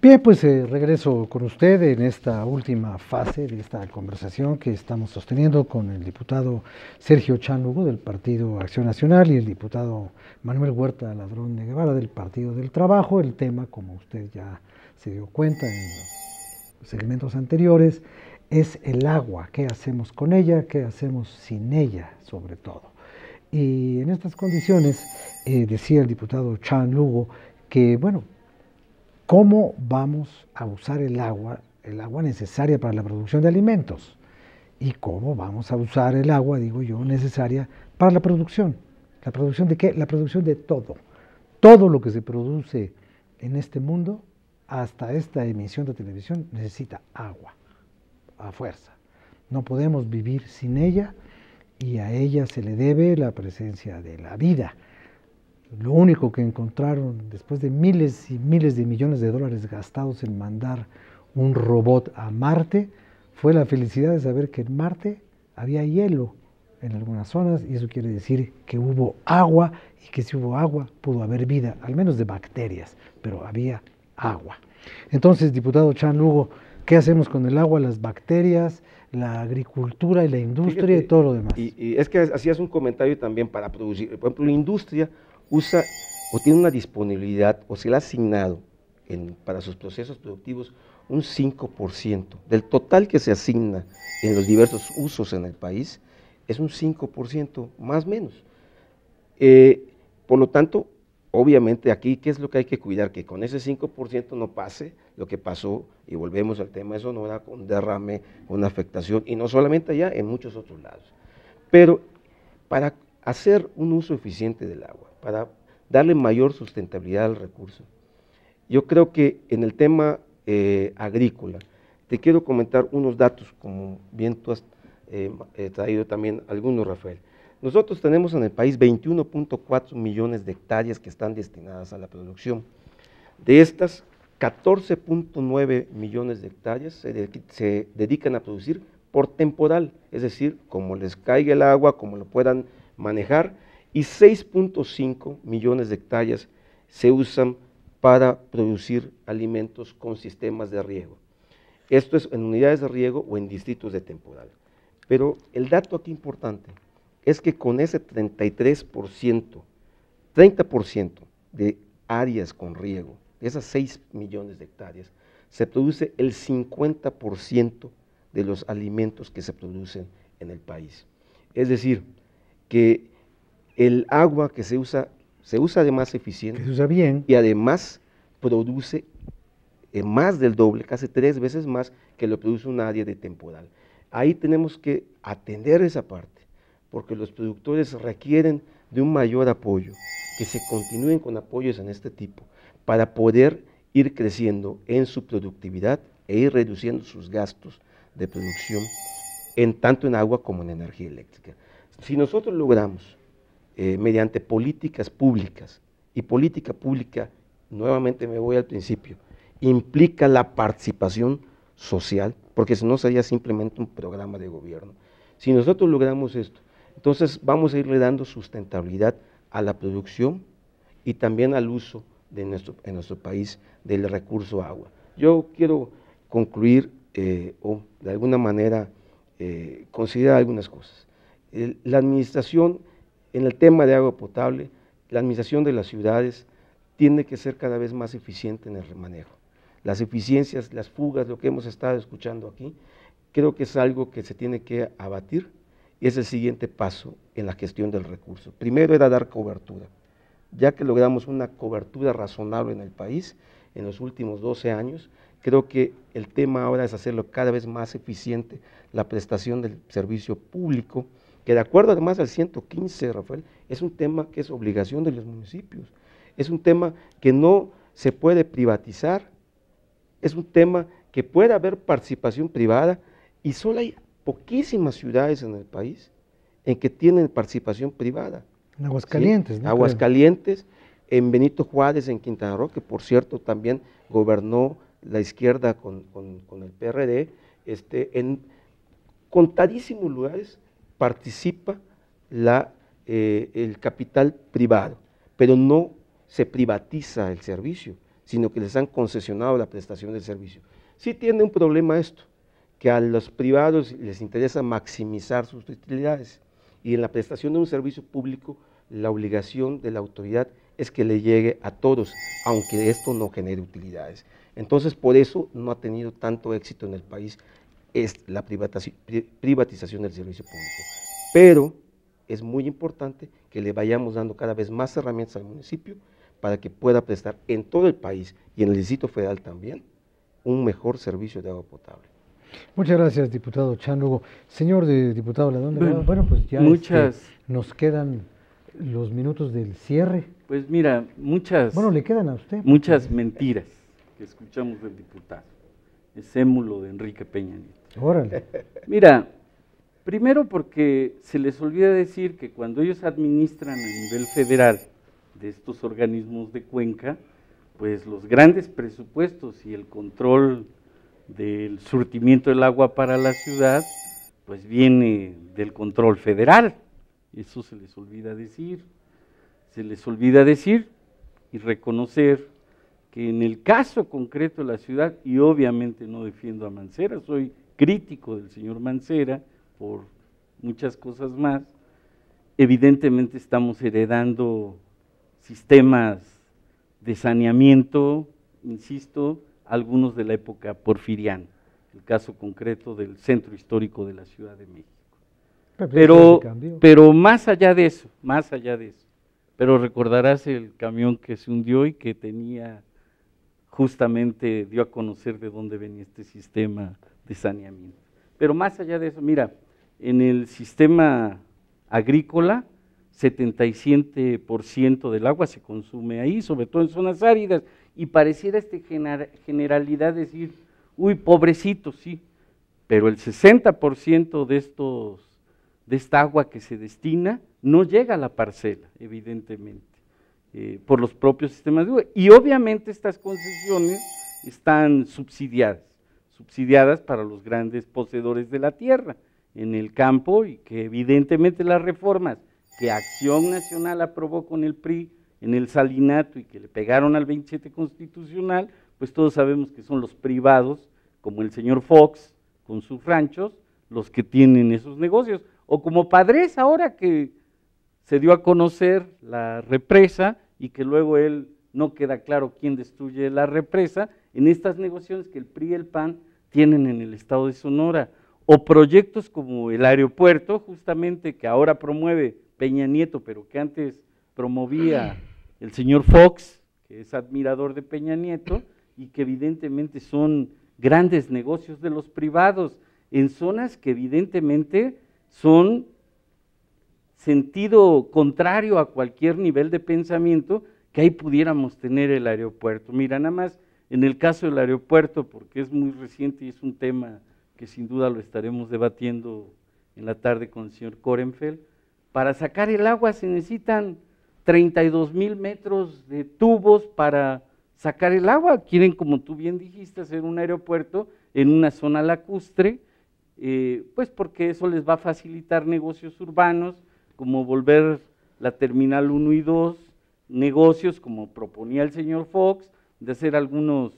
Bien, pues regreso con usted en esta última fase de esta conversación que estamos sosteniendo con el diputado Sergio Chan Lugo del Partido Acción Nacional y el diputado Manuel Huerta Ladrón de Guevara del Partido del Trabajo. El tema, como usted ya se dio cuenta en los segmentos anteriores, es el agua. ¿Qué hacemos con ella? ¿Qué hacemos sin ella, sobre todo? Y en estas condiciones, decía el diputado Chan Lugo que, bueno, ¿cómo vamos a usar el agua necesaria para la producción de alimentos? ¿Y cómo vamos a usar el agua, digo yo, necesaria para la producción? ¿La producción de qué? La producción de todo. Todo lo que se produce en este mundo, hasta esta emisión de televisión, necesita agua, a fuerza. No podemos vivir sin ella y a ella se le debe la presencia de la vida. Lo único que encontraron después de miles y miles de millones de dólares gastados en mandar un robot a Marte fue la felicidad de saber que en Marte había hielo en algunas zonas y eso quiere decir que hubo agua y que si hubo agua pudo haber vida, al menos de bacterias, pero había agua. Entonces, diputado Chan Lugo, ¿qué hacemos con el agua, las bacterias, la agricultura y la industria? Fíjate, y todo lo demás? Y es que hacías un comentario también para producir, por ejemplo, la industria usa o tiene una disponibilidad o se le ha asignado para sus procesos productivos un 5%. Del total que se asigna en los diversos usos en el país, es un 5%, más o menos. Por lo tanto, obviamente aquí, ¿qué es lo que hay que cuidar? Que con ese 5% no pase lo que pasó, y volvemos al tema de Sonora, con derrame, con afectación, y no solamente allá, en muchos otros lados. Pero para hacer un uso eficiente del agua, para darle mayor sustentabilidad al recurso, yo creo que en el tema agrícola, te quiero comentar unos datos, como bien tú has traído también algunos, Rafael. Nosotros tenemos en el país 21.4 millones de hectáreas que están destinadas a la producción. De estas, 14.9 millones de hectáreas se dedican a producir por temporal, es decir, como les caiga el agua, como lo puedan manejar, y 6.5 millones de hectáreas se usan para producir alimentos con sistemas de riego. Esto es en unidades de riego o en distritos de temporal. Pero el dato aquí importante es que con ese 30% de áreas con riego, de esas 6 millones de hectáreas, se produce el 50% de los alimentos que se producen en el país. Es decir, que el agua que se usa además eficiente, que se usa bien, y además produce más del doble, casi 3 veces más que lo produce un área de temporal. Ahí tenemos que atender esa parte, porque los productores requieren de un mayor apoyo, que se continúen con apoyos en este tipo, para poder ir creciendo en su productividad e ir reduciendo sus gastos de producción, tanto en agua como en energía eléctrica. Si nosotros logramos, mediante políticas públicas, y política pública, nuevamente me voy al principio, implica la participación social, porque si no sería simplemente un programa de gobierno. Si nosotros logramos esto, entonces vamos a irle dando sustentabilidad a la producción y también al uso en nuestro país del recurso agua. Yo quiero concluir o de alguna manera considerar algunas cosas. La administración en el tema de agua potable, la administración de las ciudades tiene que ser cada vez más eficiente en el manejo. Las eficiencias, las fugas, lo que hemos estado escuchando aquí, creo que es algo que se tiene que abatir y es el siguiente paso en la gestión del recurso. Primero era dar cobertura. Ya que logramos una cobertura razonable en el país en los últimos 12 años, creo que el tema ahora es hacerlo cada vez más eficiente, la prestación del servicio público, que de acuerdo además al 115, Rafael, es un tema que es obligación de los municipios, es un tema que no se puede privatizar, es un tema que puede haber participación privada y solo hay poquísimas ciudades en el país en que tienen participación privada. En Aguascalientes, ¿sí? ¿no? Aguascalientes, en Benito Juárez, en Quintana Roo, que por cierto también gobernó la izquierda con el PRD, en contadísimos lugares participa el capital privado, pero no se privatiza el servicio, sino que les han concesionado la prestación del servicio. Sí tiene un problema esto, que a los privados les interesa maximizar sus utilidades, y en la prestación de un servicio público la obligación de la autoridad es que le llegue a todos, aunque esto no genere utilidades. Entonces, por eso no ha tenido tanto éxito en el país la privatización del servicio público. Pero es muy importante que le vayamos dando cada vez más herramientas al municipio para que pueda prestar en todo el país y en el Distrito Federal también un mejor servicio de agua potable. Muchas gracias, diputado Chan Hugo. Señor diputado Ladón, bueno, pues ya nos quedan los minutos del cierre. Pues mira, bueno, le quedan a usted. Muchas mentiras que escuchamos del diputado. Es émulo de Enrique Peña Nieto. Órale. Mira, primero porque se les olvida decir que cuando ellos administran a nivel federal de estos organismos de cuenca, pues los grandes presupuestos y el control del surtimiento del agua para la ciudad, pues viene del control federal. Eso se les olvida decir. Se les olvida decir y reconocer que en el caso concreto de la ciudad, y obviamente no defiendo a Mancera, soy crítico del señor Mancera por muchas cosas más, evidentemente estamos heredando sistemas de saneamiento, insisto, algunos de la época porfiriana, el caso concreto del centro histórico de la Ciudad de México. Pero más allá de eso, pero recordarás el camión que se hundió y que tenía, justamente dio a conocer de dónde venía este sistema de saneamiento. Pero más allá de eso, mira, en el sistema agrícola, 77% del agua se consume ahí, sobre todo en zonas áridas, y pareciera generalidad decir, uy, pobrecito, sí, pero el 60% de esta agua que se destina no llega a la parcela, evidentemente, por los propios sistemas de agua. Y obviamente estas concesiones están subsidiadas para los grandes poseedores de la tierra en el campo, y que evidentemente las reformas que Acción Nacional aprobó con el PRI en el salinato y que le pegaron al 27 constitucional, pues todos sabemos que son los privados, como el señor Fox con sus ranchos, los que tienen esos negocios, o como Padres ahora que se dio a conocer la represa y que luego él no queda claro quién destruye la represa, en estas negociaciones que el PRI y el PAN tienen en el estado de Sonora, o proyectos como el aeropuerto, justamente que ahora promueve Peña Nieto, pero que antes promovía el señor Fox, que es admirador de Peña Nieto, y que evidentemente son grandes negocios de los privados, en zonas que evidentemente son sentido contrario a cualquier nivel de pensamiento que ahí pudiéramos tener el aeropuerto. Mira, nada más en el caso del aeropuerto, porque es muy reciente y es un tema que sin duda lo estaremos debatiendo en la tarde con el señor Korenfeld, para sacar el agua se necesitan 32,000 metros de tubos para sacar el agua. Quieren, como tú bien dijiste, hacer un aeropuerto en una zona lacustre, pues porque eso les va a facilitar negocios urbanos, como volver la Terminal 1 y 2, negocios como proponía el señor Fox, de hacer algunos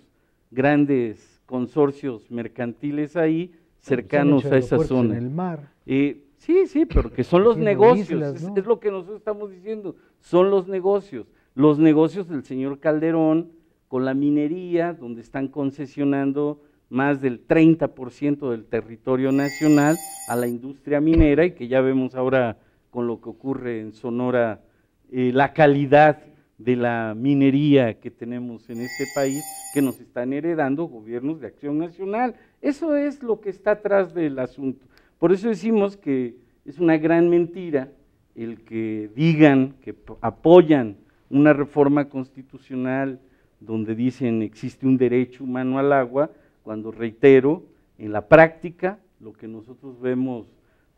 grandes consorcios mercantiles ahí, cercanos a esa zona. En el mar. Sí, pero que son los negocios, islas, ¿no? Es lo que nosotros estamos diciendo, son los negocios del señor Calderón con la minería, donde están concesionando más del 30% del territorio nacional a la industria minera, y que ya vemos ahora con lo que ocurre en Sonora, la calidad de la minería que tenemos en este país, que nos están heredando gobiernos de Acción Nacional. Eso es lo que está atrás del asunto. Por eso decimos que es una gran mentira el que digan que apoyan una reforma constitucional donde dicen existe un derecho humano al agua, cuando, reitero, en la práctica lo que nosotros vemos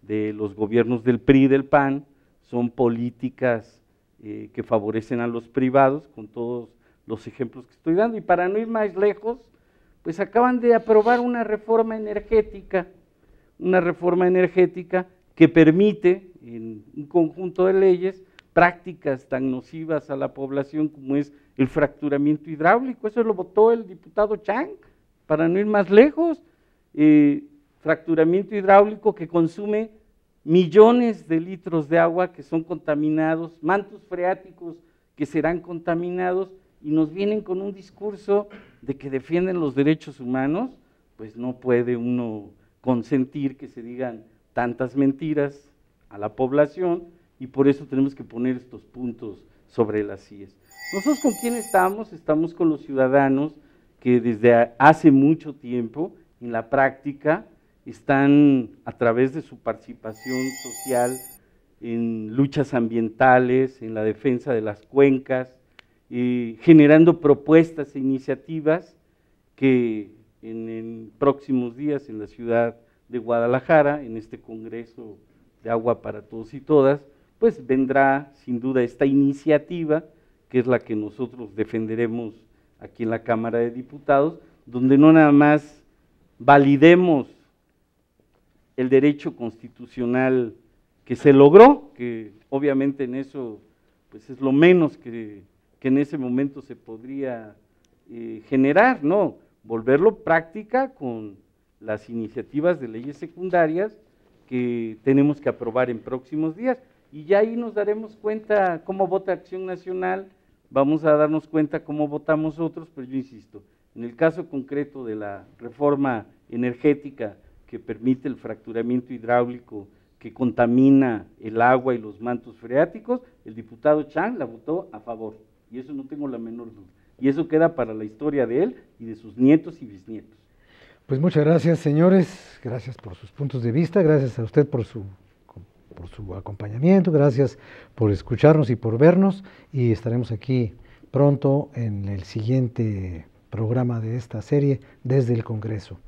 de los gobiernos del PRI y del PAN son políticas que favorecen a los privados, con todos los ejemplos que estoy dando. Y para no ir más lejos, pues acaban de aprobar una reforma energética que permite, en un conjunto de leyes, prácticas tan nocivas a la población como es el fracturamiento hidráulico. Eso lo votó el diputado Chang, para no ir más lejos. Fracturamiento hidráulico que consume millones de litros de agua que son contaminados, mantos freáticos que serán contaminados, y nos vienen con un discurso de que defienden los derechos humanos. Pues no puede uno consentir que se digan tantas mentiras a la población, y por eso tenemos que poner estos puntos sobre las IES. ¿Nosotros con quién estamos? Estamos con los ciudadanos que desde hace mucho tiempo en la práctica están, a través de su participación social en luchas ambientales, en la defensa de las cuencas, generando propuestas e iniciativas que en próximos días en la ciudad de Guadalajara, en este Congreso de Agua para Todos y Todas, pues vendrá sin duda esta iniciativa, que es la que nosotros defenderemos aquí en la Cámara de Diputados, donde no nada más validemos el derecho constitucional que se logró, que obviamente en eso pues es lo menos que en ese momento se podría generar, ¿no? Volverlo práctica con las iniciativas de leyes secundarias que tenemos que aprobar en próximos días, y ya ahí nos daremos cuenta cómo vota Acción Nacional, vamos a darnos cuenta cómo votamos otros, pero yo insisto, en el caso concreto de la reforma energética que permite el fracturamiento hidráulico que contamina el agua y los mantos freáticos, el diputado Chang la votó a favor, y eso no tengo la menor duda, y eso queda para la historia de él y de sus nietos y bisnietos. Pues muchas gracias, señores, gracias por sus puntos de vista, gracias a usted por su acompañamiento, gracias por escucharnos y por vernos, y estaremos aquí pronto en el siguiente programa de esta serie desde el Congreso.